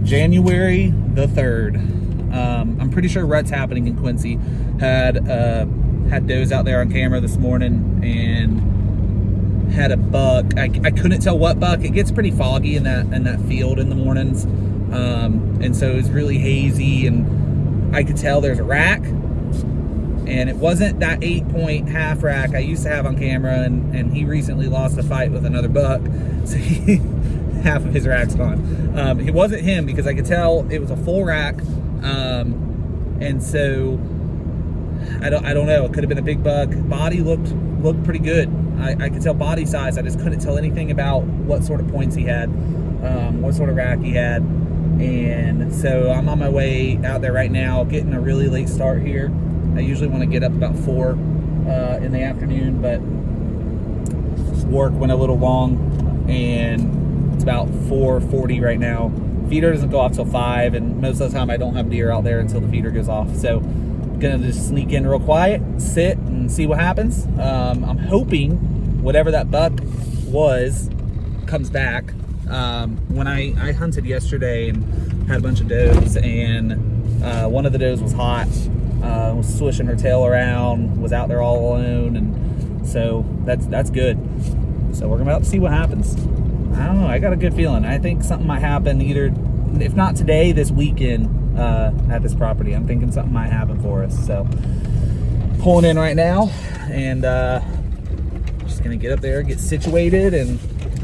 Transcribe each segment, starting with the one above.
January the 3rd. I'm pretty sure rut's happening in Quincy. Had does out there on camera this morning and had a buck. I couldn't tell what buck. It gets pretty foggy in that field in the mornings, and so it was really hazy, and I could tell there's a rack, and it wasn't that 8-point half rack I used to have on camera, and he recently lost a fight with another buck, so half of his rack's gone. It wasn't him because I could tell it was a full rack, and so I don't know. It could have been a big buck. Body looked pretty good. I could tell body size. I just couldn't tell anything about what sort of points he had, what sort of rack he had. And so I'm on my way out there right now, getting a really late start here. I usually want to get up about 4 in the afternoon, but work went a little long, and it's about 4:40 right now. Feeder doesn't go off till 5, and most of the time I don't have deer out there until the feeder goes off. So I'm gonna just sneak in real quiet, sit and see what happens. I'm hoping whatever that buck was comes back. When I hunted yesterday and had a bunch of does, and one of the does was hot, was swishing her tail around, was out there all alone, and so that's good. So we're about to see what happens. I don't know, I got a good feeling. I think something might happen either, if not today, this weekend at this property. I'm thinking something might happen for us. So pulling in right now, and just gonna get up there, get situated, and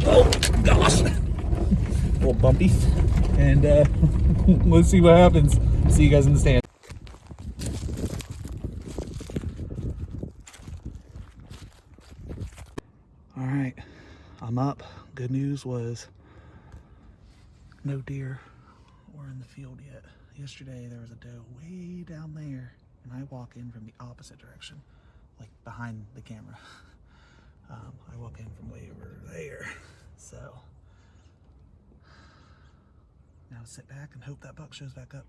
oh gosh, a little bumpy, and let's see what happens. See you guys in the stand. All right, I'm up. Good news was no deer were in the field yet. Yesterday there was a doe way down there, and I walk in from the opposite direction, like behind the camera. I walk in from way over there. So now sit back and hope that buck shows back up.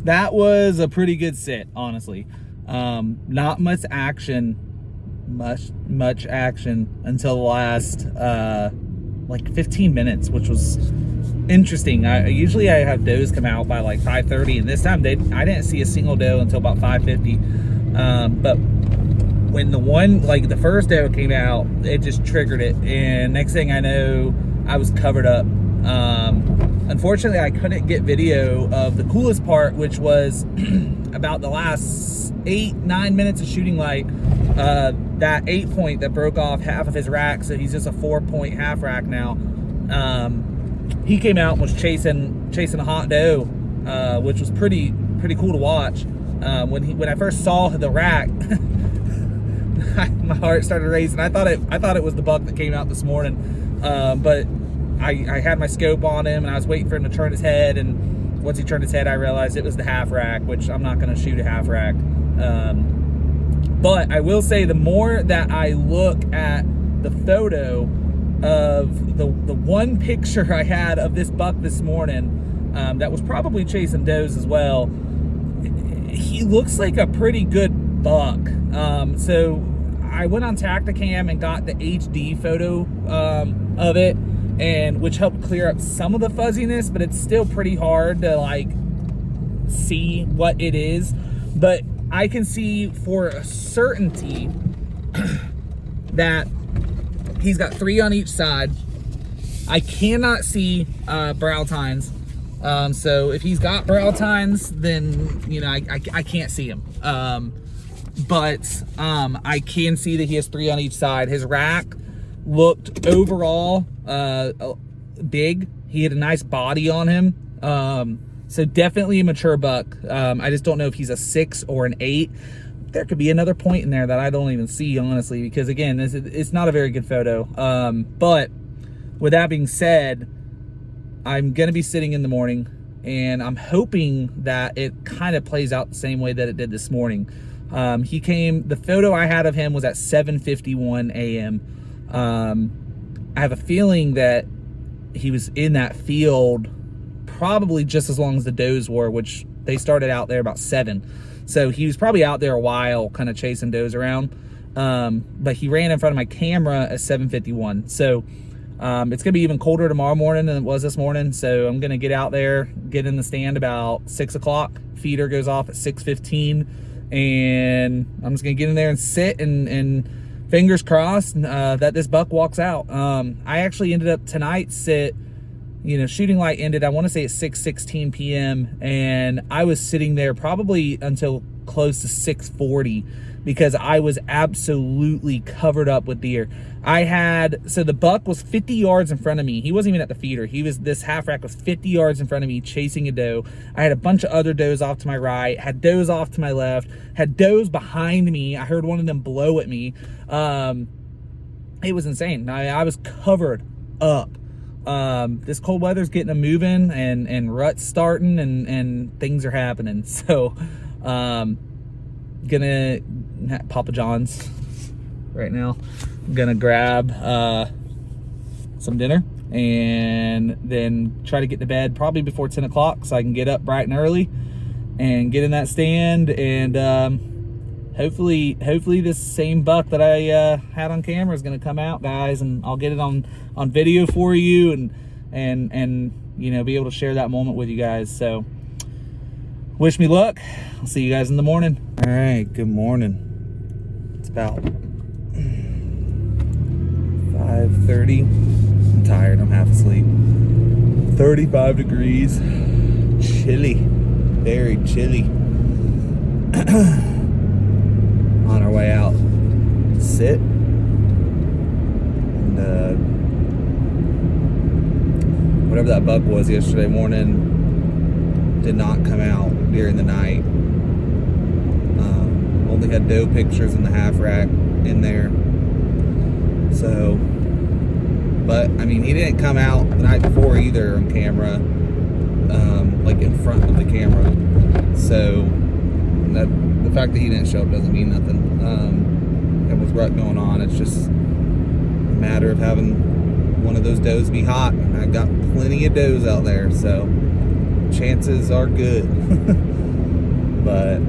That was a pretty good sit, honestly. Not much action until the last like 15 minutes, which was interesting. Usually I have does come out by like 5:30, and this time I didn't see a single doe until about 5:50. But when the first doe came out, it just triggered it, and next thing I know, I was covered up. Unfortunately, I couldn't get video of the coolest part, which was about the last 8-9 minutes of shooting light. That 8-point that broke off half of his rack, so he's just a 4-point half rack now. He came out and was chasing a hot doe, which was pretty cool to watch. When I first saw the rack, my heart started racing. I thought it was the buck that came out this morning, but I had my scope on him, and I was waiting for him to turn his head, and once he turned his head, I realized it was the half rack, which I'm not going to shoot a half rack. But I will say, the more that I look at the photo of the one picture I had of this buck this morning, that was probably chasing does as well, he looks like a pretty good buck. So I went on Tacticam and got the HD photo of it, and which helped clear up some of the fuzziness, but it's still pretty hard to like see what it is. But I can see for a certainty that he's got 3 on each side. I cannot see brow tines. So if he's got brow tines, then, you know, I can't see him. But I can see that he has 3 on each side. His rack looked overall big. He had a nice body on him. So definitely a mature buck. I just don't know if he's a 6 or an 8. There could be another point in there that I don't even see, honestly, because again, it's not a very good photo. But with that being said, I'm gonna be sitting in the morning, and I'm hoping that it kind of plays out the same way that it did this morning. He came, the photo I had of him was at 7:51 a.m. I have a feeling that he was in that field probably just as long as the does were, which they started out there about 7. So he was probably out there a while, kind of chasing does around. But he ran in front of my camera at 7:51. So it's gonna be even colder tomorrow morning than it was this morning. So I'm gonna get out there, get in the stand about 6 o'clock. Feeder goes off at 6:15, and I'm just gonna get in there and sit and fingers crossed that this buck walks out. I actually ended up tonight shooting light ended, I want to say at 6:16 p.m. and I was sitting there probably until close to 6:40 because I was absolutely covered up with deer. So the buck was 50 yards in front of me. He wasn't even at the feeder. This half rack was 50 yards in front of me chasing a doe. I had a bunch of other does off to my right, had does off to my left, had does behind me. I heard one of them blow at me. It was insane. I was covered up. This cold weather's getting them moving, and rut's starting, and things are happening. So gonna Papa John's right now. I'm gonna grab some dinner and then try to get to bed probably before 10 o'clock so I can get up bright and early and get in that stand, and hopefully this same buck that I had on camera is going to come out, guys, and I'll get it on video for you, and you know, be able to share that moment with you guys. So wish me luck. I'll see you guys in the morning. All right, good morning. It's about 5:30. I'm tired, I'm half asleep. 35 degrees, chilly, very chilly. On our way out to sit, and whatever that buck was yesterday morning did not come out during the night. Only had doe pictures in the half rack in there. So, but I mean, he didn't come out the night before either on camera, like in front of the camera. So the fact that he didn't show up doesn't mean nothing. And with rut going on, it's just a matter of having one of those does be hot. And I got plenty of does out there, so chances are good. But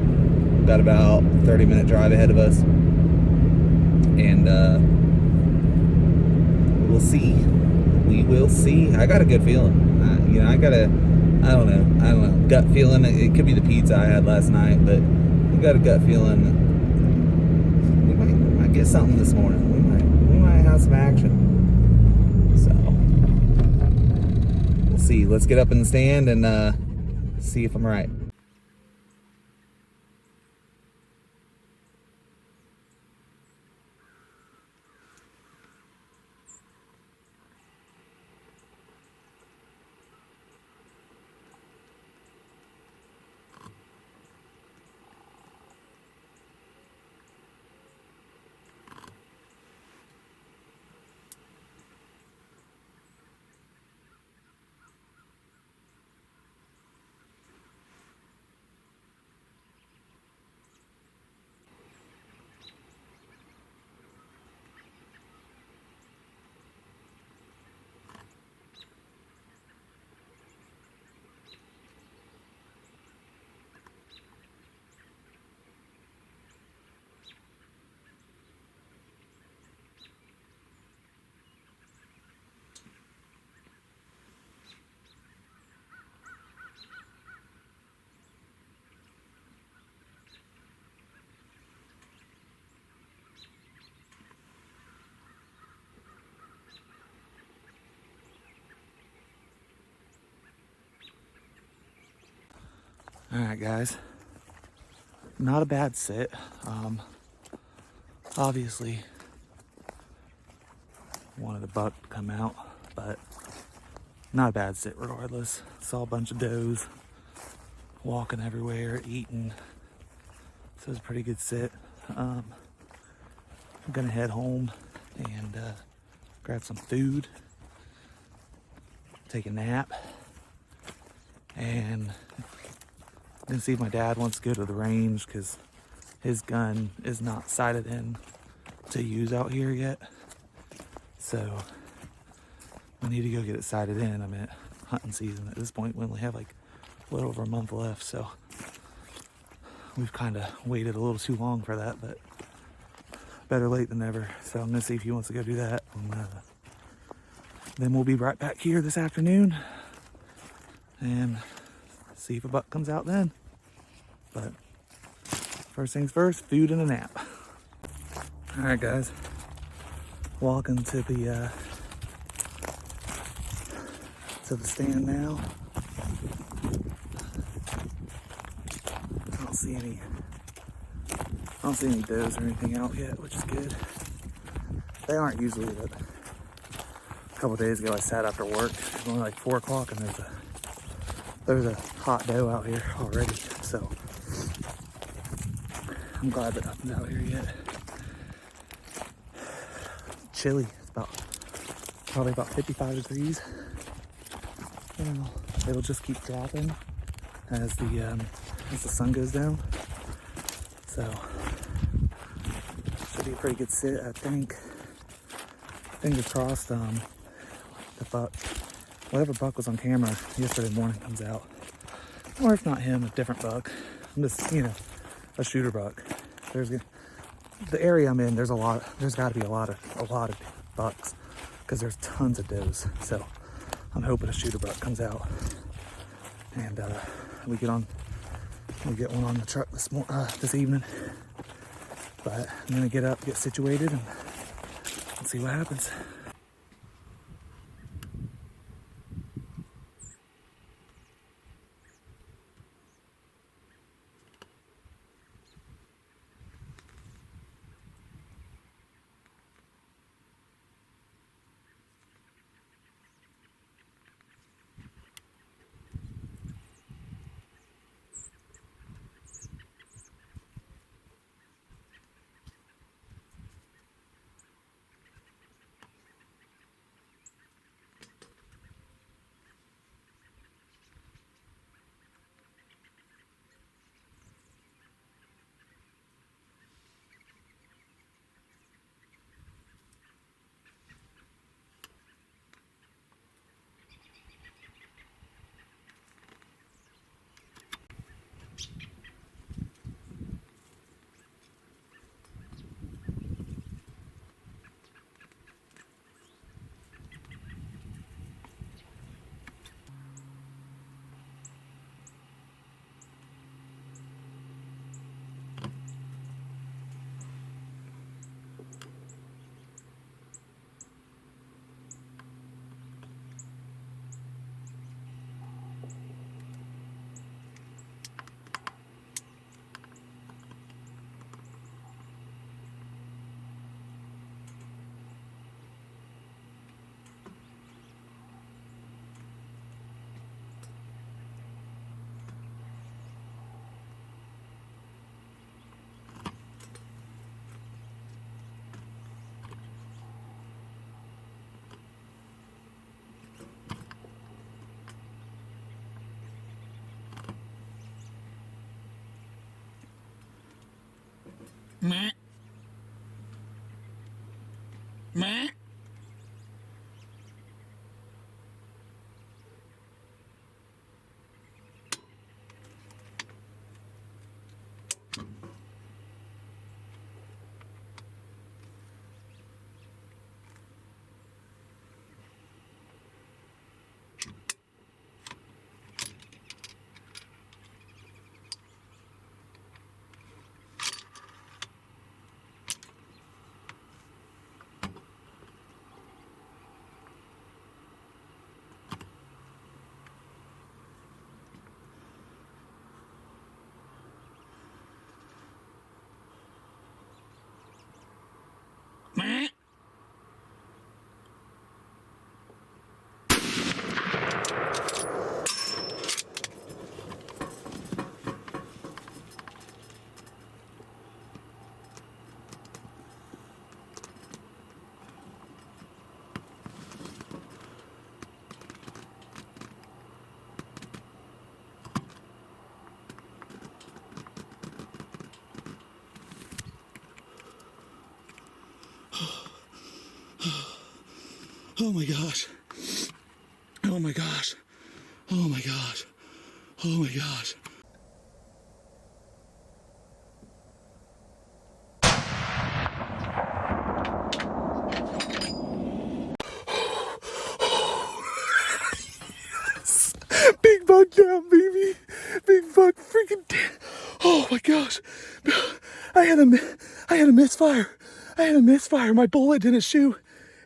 got about 30-minute drive ahead of us, and we'll see. We will see. I got a good feeling. I don't know, gut feeling. It could be the pizza I had last night, but I got a gut feeling we might get something this morning. We might have some action. So we'll see. Let's get up in the stand and see if I'm right. All right, guys. Not a bad sit. Obviously, wanted the buck to come out, but not a bad sit regardless. Saw a bunch of does walking everywhere, eating. So it was a pretty good sit. I'm gonna head home and grab some food, take a nap, and I'm gonna see if my dad wants to go to the range because his gun is not sighted in to use out here yet. So we need to go get it sighted in. I'm at hunting season at this point. We only have like a little over a month left, so we've kind of waited a little too long for that, but better late than never. So I'm gonna see if he wants to go do that, and then we'll be right back here this afternoon and see if a buck comes out then. But first things first, food and a nap. All right, guys, walking to the stand now. I don't see any does or anything out yet, which is good. They aren't usually, but a couple days ago I sat after work. It was only like 4 o'clock, and there's a hot doe out here already. So I'm glad that nothing's out here yet. Chilly. It's probably about 55 degrees. It'll just keep dropping as the sun goes down. So should be a pretty good sit, I think. Fingers crossed. The buck, whatever buck was on camera yesterday morning, comes out, or if not him, a different buck. I'm just, a shooter buck. The area I'm in. There's got to be a lot of bucks because there's tons of does. So I'm hoping a shooter buck comes out, and we get one on the truck this evening. But I'm gonna get up, get situated, and see what happens. Meh. Meh. Oh my gosh. Oh my gosh. Oh my gosh. Oh my gosh. Yes. Big buck down, baby. Big buck freaking down. Oh my gosh. I had a misfire. I had a misfire. My bullet didn't shoot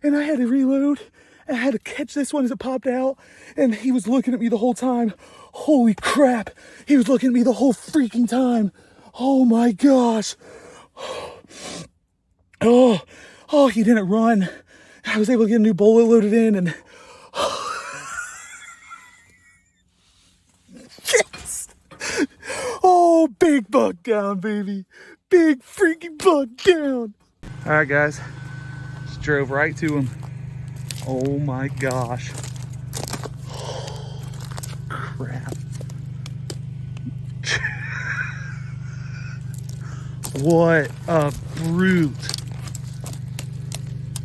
and I had to reload. I had to catch this one as it popped out, and he was looking at me the whole time. Holy crap. He was looking at me the whole freaking time. Oh my gosh. Oh, he didn't run. I was able to get a new bullet loaded in, and yes. Oh, big buck down, baby. Big freaking buck down. All right, guys. Just drove right to him. Oh my gosh. Crap. What a brute.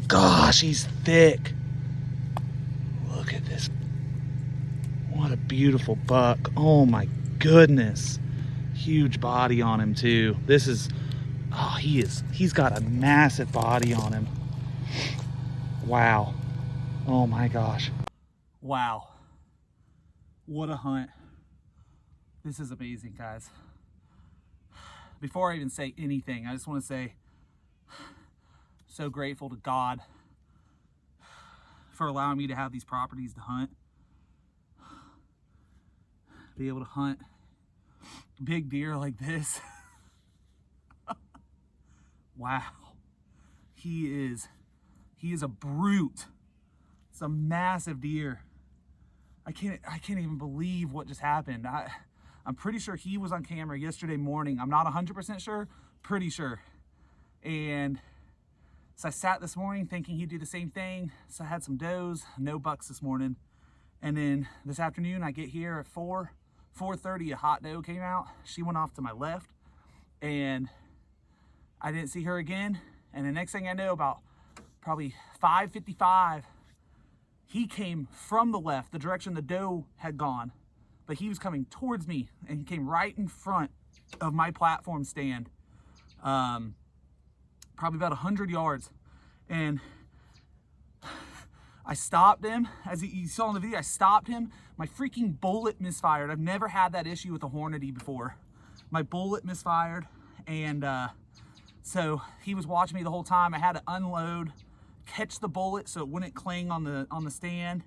Gosh, he's thick. Look at this. What a beautiful buck. Oh my goodness. Huge body on him too. This is, oh, he's got a massive body on him. Wow. Oh my gosh. Wow. What a hunt. This is amazing, guys. Before I even say anything, I just want to say so grateful to God for allowing me to have these properties to hunt. Be able to hunt big deer like this. Wow. He is a brute. It's a massive deer. I can't even believe what just happened. I'm pretty sure he was on camera yesterday morning. I'm not 100% sure, pretty sure. And so I sat this morning thinking he'd do the same thing. So I had some does, no bucks this morning. And then this afternoon I get here at 4:30, a hot doe came out. She went off to my left and I didn't see her again. And the next thing I know, about probably 5:55, he came from the left, the direction the doe had gone, but he was coming towards me and he came right in front of my platform stand, probably about 100 yards. And I stopped him, as you saw in the video, I stopped him. My freaking bullet misfired. I've never had that issue with a Hornady before. My bullet misfired, and so he was watching me the whole time. I had to unload, catch the bullet so it wouldn't cling on the stand,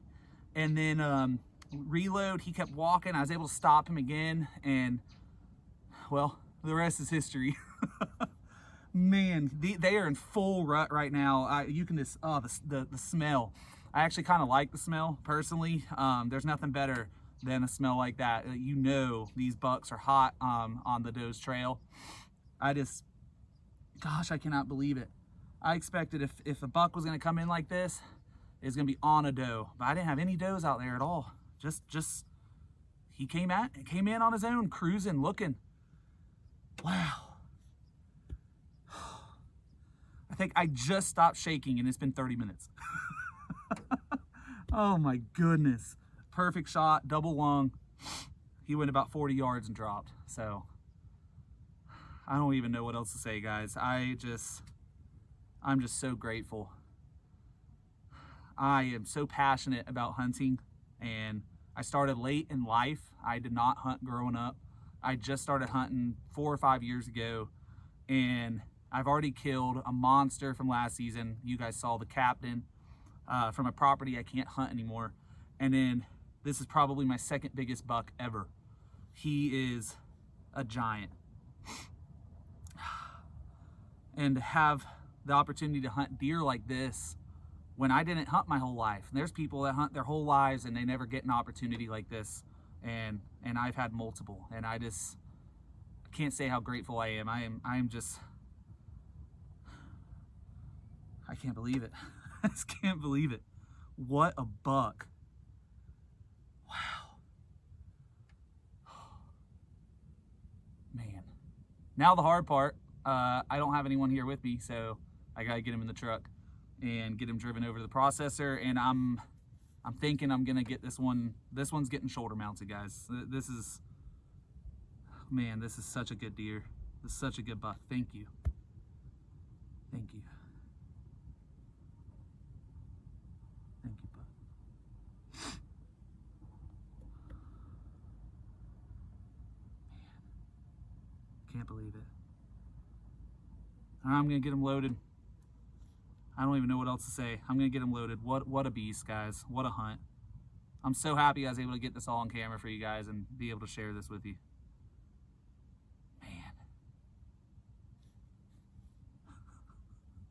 and then reload. He kept walking. I was able to stop him again, and well, the rest is history. Man, they are in full rut right now. You can just, oh, the smell. I actually kind of like the smell personally. There's nothing better than a smell like that. You know these bucks are hot on the doe's trail. Gosh, I cannot believe it. I expected if a buck was going to come in like this, it's going to be on a doe. But I didn't have any does out there at all. Just he came in on his own, cruising, looking. Wow. I think I just stopped shaking and it's been 30 minutes. Oh my goodness. Perfect shot, double lung. He went about 40 yards and dropped. So I don't even know what else to say, guys. I'm just so grateful. I am so passionate about hunting, and I started late in life. I did not hunt growing up. I just started hunting 4 or 5 years ago, and I've already killed a monster from last season. You guys saw the captain from a property I can't hunt anymore. And then this is probably my second biggest buck ever. He is a giant. And to have the opportunity to hunt deer like this when I didn't hunt my whole life. And there's people that hunt their whole lives and they never get an opportunity like this. And I've had multiple. And I can't say how grateful I am. I can't believe it. I just can't believe it. What a buck. Wow. Man. Now the hard part, I don't have anyone here with me, so I gotta get him in the truck and get him driven over to the processor. And I'm thinking I'm gonna get this one. This one's getting shoulder mounted, guys. This is, man, this is such a good deer. This is such a good buck. Thank you. Thank you. Thank you, bud. Man, can't believe it. I'm gonna get him loaded. I don't even know what else to say. I'm gonna get him loaded. What a beast, guys. What a hunt. I'm so happy I was able to get this all on camera for you guys and be able to share this with you.